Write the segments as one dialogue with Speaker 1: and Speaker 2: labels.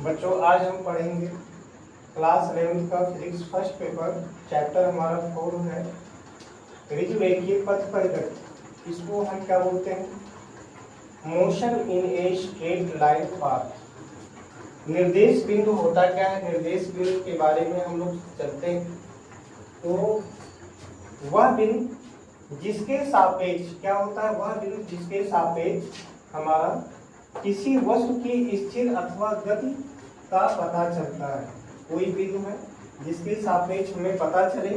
Speaker 1: बच्चों आज हम पढ़ेंगे क्लास 11th का फिजिक्स फर्स्ट पेपर। चैप्टर हमारा 4 है रिज रेखीय पथ पर गति। इसको हम क्या बोलते हैं? Motion in a straight line path. निर्देश बिंदु होता क्या है? निर्देश बिंदु के बारे में हम लोग चलते हैं। तो वह बिंदु जिसके सापेक्ष क्या होता है? वह बिंदु जिसके सापेक्ष हमारा किसी वस्तु की स्थिर अथवा गति का पता चलता है। कोई बिंदु है जिसके सापेक्ष हमें पता चले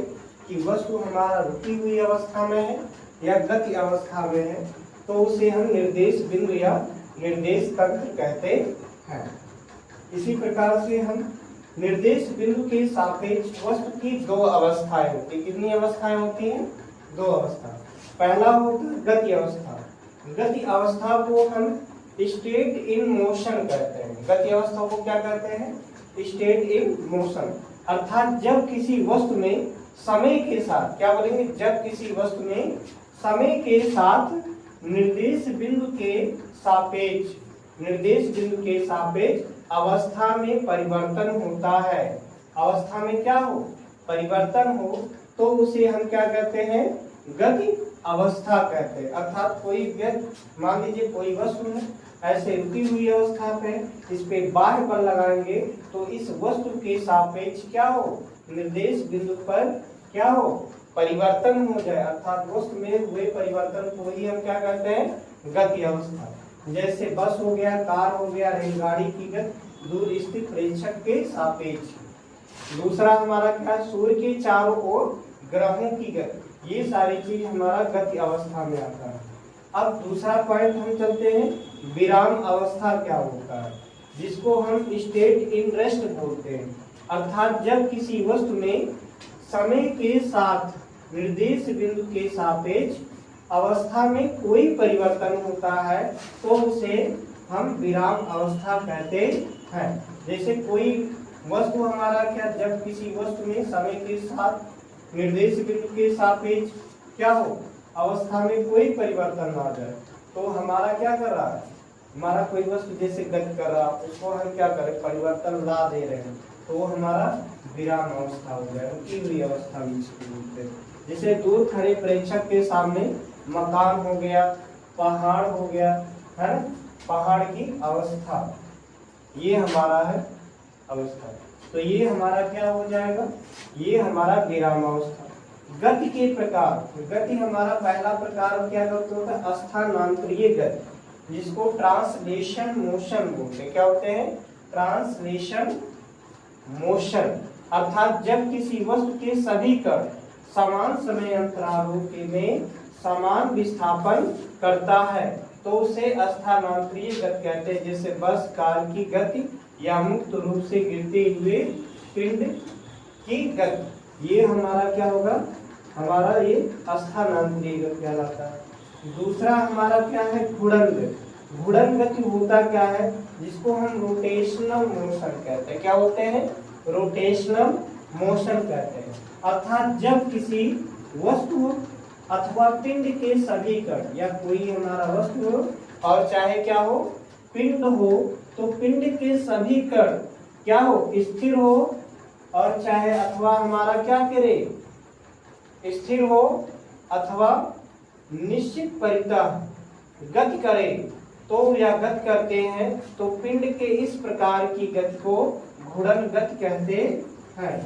Speaker 1: कि वस्तु हमारा रुकी हुई अवस्था में है या गति अवस्था में है, तो उसे हम निर्देश बिंदु या निर्देश तंत्र कहते हैं। इसी प्रकार से हम निर्देश बिंदु के सापेक्ष वस्तु की दो अवस्थाएं होती। कितनी अवस्थाएं होती हैं? दो अवस्था। पहला होता है गति अवस्था। गति अवस्था को हम स्टेट इन मोशन कहते हैं। गति अवस्था को क्या कहते हैं? State in motion. अर्थात जब किसी वस्तु में समय के साथ, क्या बोलेंगे? जब किसी वस्तु में समय के साथ निर्देश बिंदु के सापेक्ष अवस्था में परिवर्तन होता है। अवस्था में क्या हो? परिवर्तन हो, तो उसे हम क्या कहते हैं? गति अवस्था कहते हैं। अर्थात कोई व्यक्ति, मान लीजिए कोई वस्तु है ऐसे रुकी हुई अवस्था पे, इस पे बाह्य बल लगाएंगे तो इस वस्तु के सापेक्ष क्या हो? निर्देश बिंदु पर क्या हो? परिवर्तन हो जाए। अर्थात वस्तु में हुए परिवर्तन को ही हम क्या कहते हैं? गति अवस्था। जैसे बस हो गया, कार हो गया, रेलगाड़ी की गति दूर स्थित प्रेक्षक के सापेक्ष। दूसरा हमारा क्या? सूर्य के चारों ओर ग्रहों की गति। ये सारी चीज हमारा गति अवस्था में आता है। अब दूसरा पॉइंट हम चलते हैं, विराम अवस्था क्या होता है, जिसको हम स्टेट इन रेस्ट बोलते हैं। अर्थात जब किसी वस्तु में समय के साथ निर्देश बिंदु के सापेक्ष अवस्था में कोई परिवर्तन होता है, तो उसे हम विराम अवस्था कहते हैं। जैसे कोई वस्तु हमारा क्या, जब किसी वस्तु में समय के साथ निर्देश बिंदु के सापेक्ष क्या हो? अवस्था में कोई परिवर्तन ना आ जाए, तो हमारा क्या कर रहा है? हमारा कोई वस्तु जैसे गति कर रहा है, उसको हम क्या करें? परिवर्तन ला दे रहे हैं, तो वो हमारा विराम अवस्था हो जाए, रुकी हुई अवस्था भी इसको बोलते हैं। जैसे दूर खड़े प्रेक्षक के सामने मकान हो गया, पहाड़ हो गया, है ना? पहाड़ की अवस्था, ये हमारा है अवस्था। तो ये हमारा क्या हो जाएगा? ये हमारा विराम अवस्था। गति के प्रकार, गति हमारा पहला प्रकार क्या होता है? स्थानांतरीय गति, जिसको ट्रांसलेशन मोशन बोलते हैं। क्या होते हैं? Translation motion. अर्थात जब किसी वस्तु के सभी कण समान समय अंतरालों में समान विस्थापन करता है, तो उसे स्थानांतरीय गति कहते हैं। जैसे बस, कार की गति या मुक्त रूप से गिरते हुए पिंड की गति, ये हमारा क्या होगा? हमारा ये स्थानांतरीय गति कहलाता है। दूसरा हमारा क्या है? घूर्णन गति। घूर्णन गति होता क्या है? जिसको हम रोटेशनल मोशन कहते हैं। क्या होते हैं? रोटेशनल मोशन कहते हैं। अर्थात जब किसी वस्तु अथवा पिंड के सभी कण, या कोई हमारा वस्तु हो और चाहे क्या हो? पिंड हो, तो पिंड के सभी कण क्या हो? स्थिर हो, और चाहे अथवा हमारा क्या करे? स्थिर हो अथवा निश्चित परितः गति करे, तो या गति करते हैं, तो पिंड के इस प्रकार की गति को घूर्णन गति कहते हैं।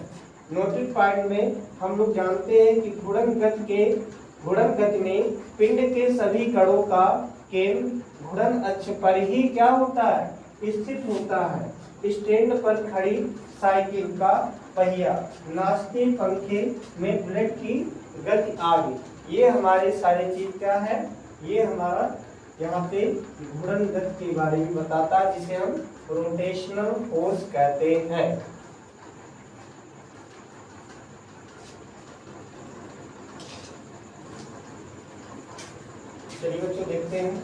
Speaker 1: नोटिस पॉइंट में हम लोग जानते हैं कि घूर्णन गति में पिंड के सभी कणों का केंद्र घूर्णन अक्ष पर ही क्या होता है? स्थित होता है। स्टैंड पर खड़ी साइकिल का पहिया, नाचते पंखे में बुलेट की गति आगे, ये हमारे सारे चीज क्या है? ये हमारा यहाँ पे घूर्णन गति के बारे में बताता है, जिसे हम रोटेशनल फोर्स कहते हैं। चलिए बच्चों देखते हैं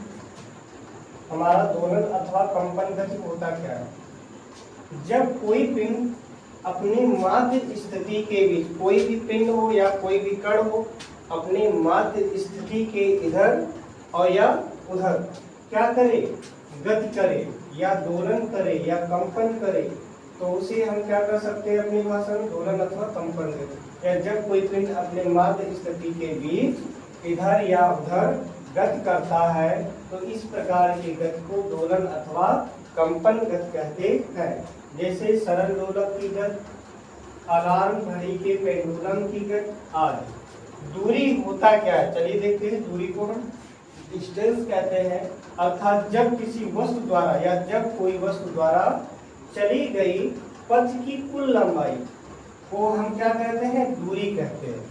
Speaker 1: हमारा दोलन अथवा कंपन गति होता क्या है। जब कोई पिंड अपनी माध्य स्थिति के बीच, कोई भी पिंड हो या कोई भी कण हो, अपनी माध्य स्थिति के इधर और या उधर क्या करे? गति करे, या दोलन करे या कंपन करे तो उसे हम क्या कर सकते हैं अपनी भाषा में, दोलन अथवा कंपन करे। या जब कोई पिंड अपने माध्य स्थिति के बीच इधर या उधर गति करता है तो इस प्रकार की गति को दोलन अथवा कंपन गति कहते हैं। जैसे सरल दोलक की गति, अलार्म घड़ी के पेंडुलम की गति आदि। दूरी होता क्या है, चलिए देखते हैं। दूरी को हम डिस्टेंस कहते हैं, अर्थात जब किसी वस्तु द्वारा या जब कोई वस्तु द्वारा चली गई पथ की कुल लंबाई को हम क्या कहते हैं, दूरी कहते हैं।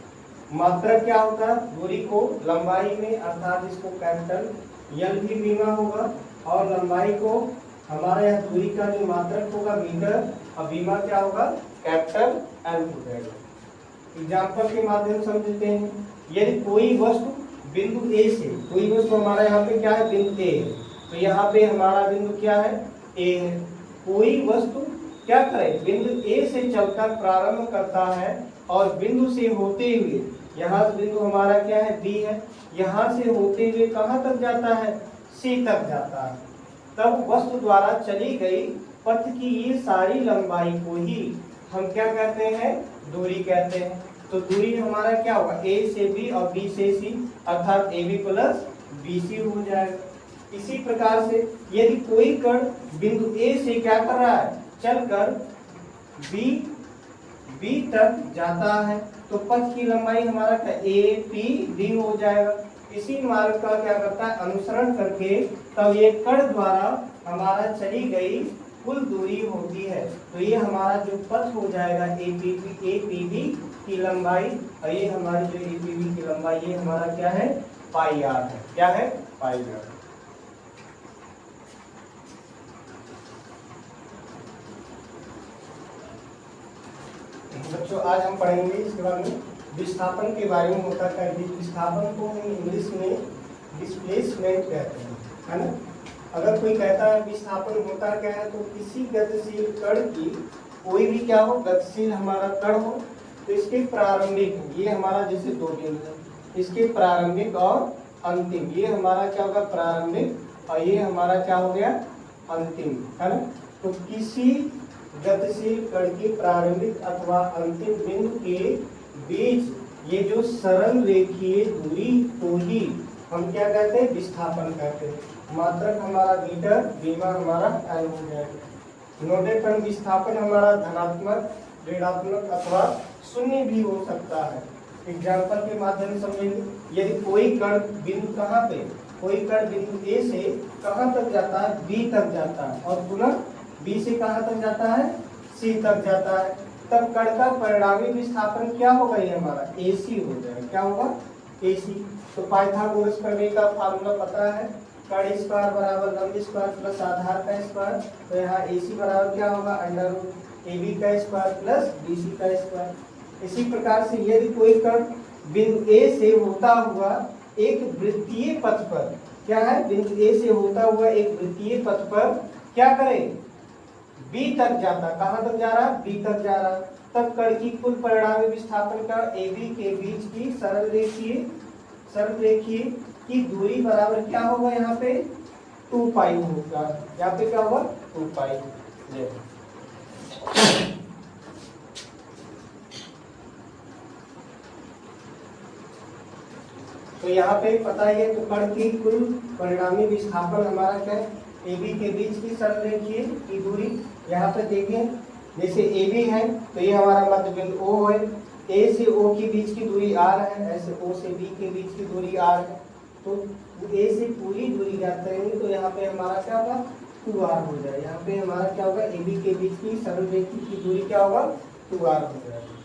Speaker 1: मात्रक क्या होता है, दूरी को लंबाई में, अर्थात इसको कैपिटल यल भी बीमा होगा और लंबाई को हमारे यहाँ दूरी का जो मात्रक होगा मीटर और बीमा क्या होगा कैपिटल एल हो जाएगा। एग्जाम्पल के माध्यम से समझते हैं। यदि कोई वस्तु बिंदु ए से, कोई वस्तु हमारा यहाँ पे क्या है बिंदु ए है, तो यहाँ पे हमारा बिंदु क्या है ए है। कोई वस्तु क्या करे, बिंदु ए से चलकर प्रारंभ करता है और बिंदु से होते हुए, यहाँ बिंदु हमारा क्या है बी है, यहाँ से होते हुए कहाँ तक जाता है, सी तक जाता है। तब वस्तु द्वारा चली गई पथ की ये सारी लंबाई को ही हम क्या कहते हैं, दूरी कहते हैं। तो दूरी हमारा क्या होगा, ए से बी और बी से सी, अर्थात A B plus B C हो जाएगा। इसी प्रकार से यदि कोई कण बिंदु ए से क्या कर रहा है, चलकर बी तक जाता है तो पथ की लंबाई हमारा क्या ए पी डी हो जाएगा। इसी मार्ग का क्या करता है, अनुसरण करके तब ये कण द्वारा हमारा चली गई कुल दूरी होती है। तो ये हमारा जो पथ हो जाएगा ए पी बी की लंबाई, और ये हमारी जो ए पी बी की लंबाई ये हमारा क्या है, पाई आर है। क्या है, पाई आर। बच्चों आज हम पढ़ेंगे इसके बारे में विस्थापन के बारे में। होता क्या है, विस्थापन को हम इंग्लिश में डिस्प्लेसमेंट कहते हैं, है ना। अगर कोई कहता है विस्थापन होता क्या है, तो किसी गतिशील कण की कोई भी क्या हो, गतिशील हमारा कण हो तो इसके प्रारंभिक, ये हमारा जैसे दो बिंदु है, इसके प्रारंभिक और अंतिम, ये हमारा क्या होगा प्रारंभिक और ये हमारा क्या हो गया अंतिम, है ना। तो किसी गतिशील कण की प्रारंभिक अथवा अंतिम बिंदु के बीच ये जो सरल रेखीय दूरी को ही हम क्या कहते हैं, विस्थापन कहते हैं। मात्रक हमारा मीटर, बीमा हमारा एल हो जाएगा। नोटेड कण विस्थापन हमारा धनात्मक, ऋणात्मक अथवा शून्य भी हो सकता है। एग्जाम्पल के माध्यम से समझेंगे। यदि कोई कण बिंदु कहाँ पे, कोई कण बिंदु ए से कहाँ तक जाता है, बी तक जाता है और पुनः बी से कहाँ तक जाता है, सी तक जाता है, तब कण का परिणामी विस्थापन क्या होगा, ये हमारा AC हो जाएगा। क्या होगा, AC। तो पाइथागोरस प्रमेय का फार्मूला पता है, कण स्क्वायर बराबर लंब स्क्वायर प्लस आधार का स्क्वायर। तो यहाँ AC बराबर क्या होगा, अंडर रूट AB का स्क्वायर प्लस BC का स्क्वायर। इसी प्रकार से यदि कोई कण बिंदु A से होता हुआ एक वृत्तीय पथ पर, क्या है, बिंदु A से होता हुआ एक वृत्तीय पथ पर क्या करे, बी तक जाता, कहाँ तक जा रहा, बी तक जा रहा, तब कण की कुल परिणामी विस्थापन का AB के बीच की सरल रेखीय की दूरी बराबर क्या होगा, यहाँ पे 2 पाई होगा। यहाँ पे क्या होगा 2 पाई। तो यहाँ पे पता है, तो कण की कुल परिणामी विस्थापन हमारा क्या है, AB के बीच की सरल रेखीय की दूरी। यहाँ पे देखें, जैसे AB है तो ये हमारा मध्य बिंदु O है, A से O के बीच की दूरी R है, ऐसे O से B के बीच की दूरी R है। तो A से पूरी दूरी ज्ञात करेंगे तो यहाँ पे हमारा क्या होगा 2R हो जाएगा। यहाँ पे हमारा क्या होगा, AB के बीच की सरल रेखी की दूरी क्या होगा 2R हो जाएगा।